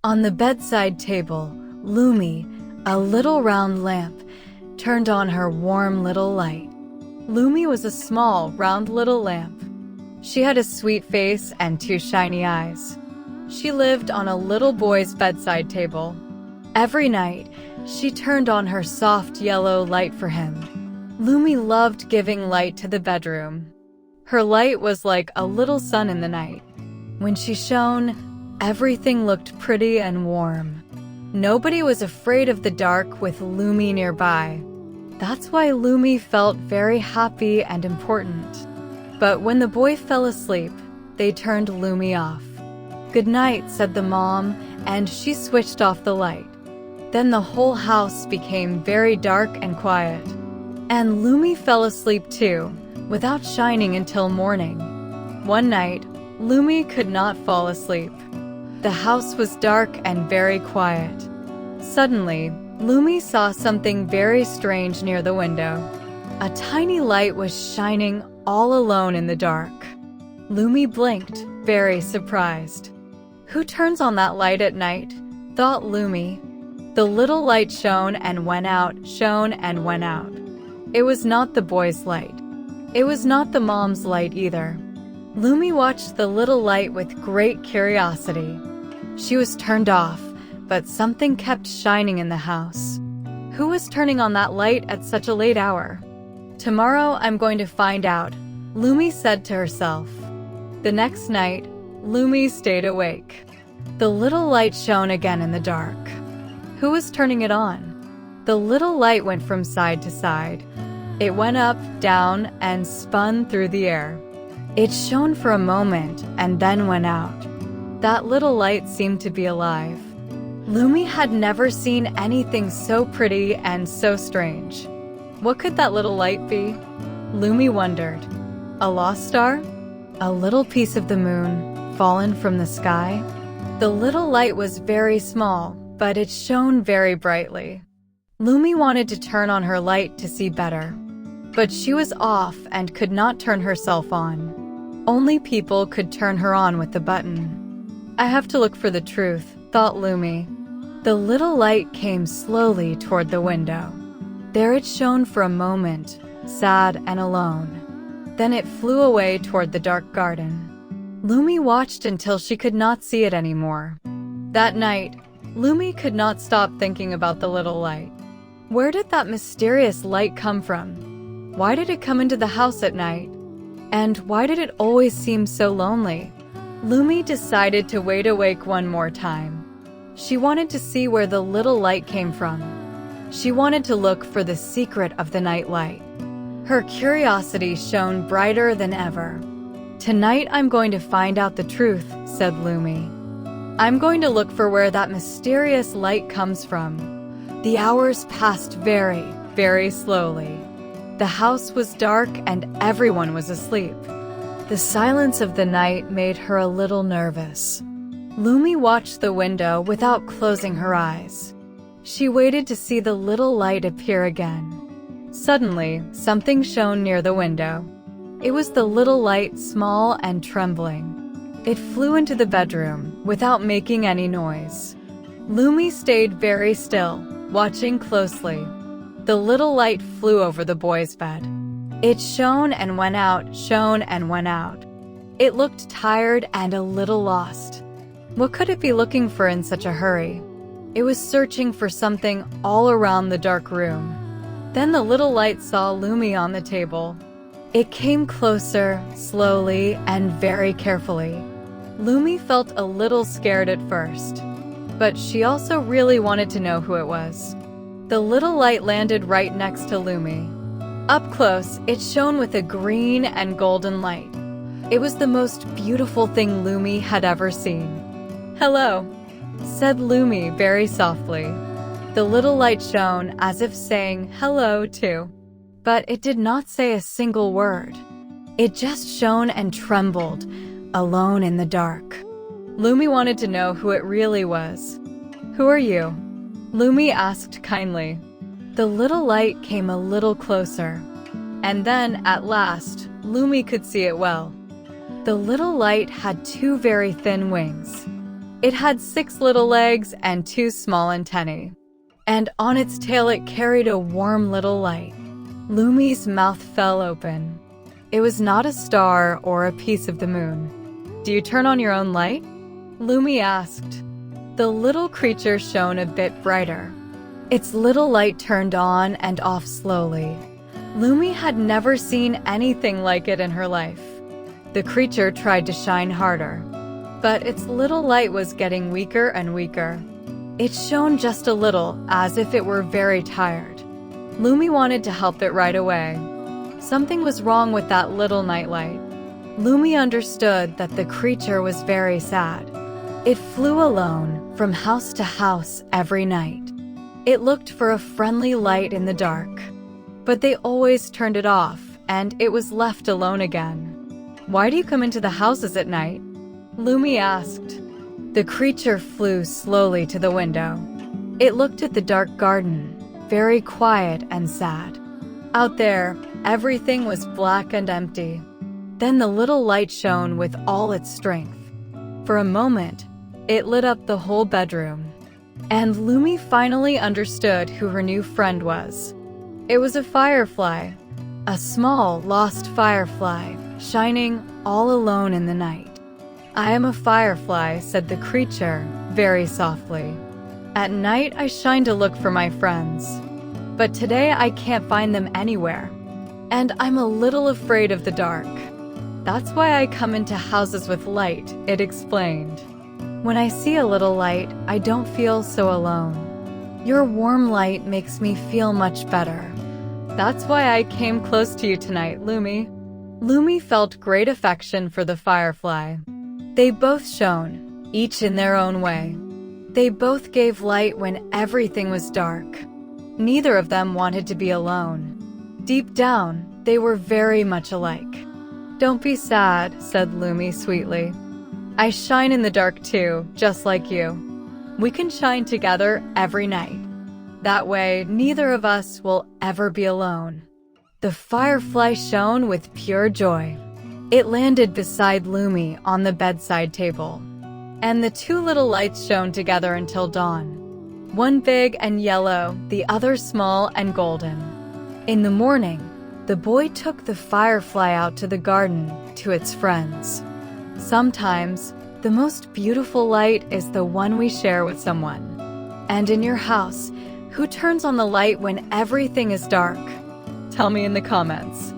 On the bedside table, Lumi, a little round lamp, turned on her warm little light. Lumi was a small, round little lamp. She had a sweet face and two shiny eyes. She lived on a little boy's bedside table. Every night, she turned on her soft yellow light for him. Lumi loved giving light to the bedroom. Her light was like a little sun in the night. When she shone, everything looked pretty and warm. Nobody was afraid of the dark with Lumi nearby. That's why Lumi felt very happy and important. But when the boy fell asleep, they turned Lumi off. "Good night," said the mom, and she switched off the light. Then the whole house became very dark and quiet. And Lumi fell asleep too, without shining until morning. One night, Lumi could not fall asleep. The house was dark and very quiet. Suddenly, Lumi saw something very strange near the window. A tiny light was shining all alone in the dark. Lumi blinked, very surprised. "Who turns on that light at night?" thought Lumi. The little light shone and went out, shone and went out. It was not the boy's light. It was not the mom's light either. Lumi watched the little light with great curiosity. She was turned off, but something kept shining in the house. Who was turning on that light at such a late hour? "Tomorrow I'm going to find out," Lumi said to herself. The next night, Lumi stayed awake. The little light shone again in the dark. Who was turning it on? The little light went from side to side. It went up, down, and spun through the air. It shone for a moment and then went out. That little light seemed to be alive. Lumi had never seen anything so pretty and so strange. What could that little light be? Lumi wondered. A lost star? A little piece of the moon fallen from the sky? The little light was very small, but it shone very brightly. Lumi wanted to turn on her light to see better. But she was off and could not turn herself on. Only people could turn her on with the button. "I have to look for the truth," thought Lumi. The little light came slowly toward the window. There it shone for a moment, sad and alone. Then it flew away toward the dark garden. Lumi watched until she could not see it anymore. That night, Lumi could not stop thinking about the little light. Where did that mysterious light come from? Why did it come into the house at night? And why did it always seem so lonely? Lumi decided to wait awake one more time. She wanted to see where the little light came from. She wanted to look for the secret of the night light. Her curiosity shone brighter than ever. "Tonight I'm going to find out the truth," said Lumi. "I'm going to look for where that mysterious light comes from." The hours passed very, very slowly. The house was dark and everyone was asleep. The silence of the night made her a little nervous. Lumi watched the window without closing her eyes. She waited to see the little light appear again. Suddenly, something shone near the window. It was the little light, small and trembling. It flew into the bedroom without making any noise. Lumi stayed very still, watching closely. The little light flew over the boy's bed. It shone and went out, shone and went out. It looked tired and a little lost. What could it be looking for in such a hurry? It was searching for something all around the dark room. Then the little light saw Lumi on the table. It came closer, slowly and very carefully. Lumi felt a little scared at first, but she also really wanted to know who it was. The little light landed right next to Lumi. Up close, it shone with a green and golden light. It was the most beautiful thing Lumi had ever seen. "Hello," said Lumi very softly. The little light shone as if saying hello too. But it did not say a single word. It just shone and trembled, alone in the dark. Lumi wanted to know who it really was. "Who are you?" Lumi asked kindly. The little light came a little closer. And then, at last, Lumi could see it well. The little light had two very thin wings. It had 6 little legs and 2 small antennae. And on its tail it carried a warm little light. Lumi's mouth fell open. It was not a star or a piece of the moon. "Do you turn on your own light?" Lumi asked. The little creature shone a bit brighter. Its little light turned on and off slowly. Lumi had never seen anything like it in her life. The creature tried to shine harder, but its little light was getting weaker and weaker. It shone just a little, as if it were very tired. Lumi wanted to help it right away. Something was wrong with that little nightlight. Lumi understood that the creature was very sad. It flew alone from house to house every night. It looked for a friendly light in the dark, but they always turned it off, and it was left alone again. "Why do you come into the houses at night?" Lumi asked. The creature flew slowly to the window. It looked at the dark garden, very quiet and sad. Out there, everything was black and empty. Then the little light shone with all its strength. For a moment, it lit up the whole bedroom. And Lumi finally understood who her new friend was. It was a firefly, a small, lost firefly, shining all alone in the night. "I am a firefly," said the creature, very softly. "At night I shine to look for my friends. But today I can't find them anywhere. And I'm a little afraid of the dark. That's why I come into houses with light," it explained. "When I see a little light, I don't feel so alone. Your warm light makes me feel much better. That's why I came close to you tonight, Lumi." Lumi felt great affection for the firefly. They both shone, each in their own way. They both gave light when everything was dark. Neither of them wanted to be alone. Deep down, they were very much alike. "Don't be sad," said Lumi sweetly. "I shine in the dark too, just like you. We can shine together every night. That way, neither of us will ever be alone." The firefly shone with pure joy. It landed beside Lumi on the bedside table, and the 2 little lights shone together until dawn. One big and yellow, the other small and golden. In the morning, the boy took the firefly out to the garden to its friends. Sometimes, the most beautiful light is the one we share with someone. And in your house, who turns on the light when everything is dark? Tell me in the comments.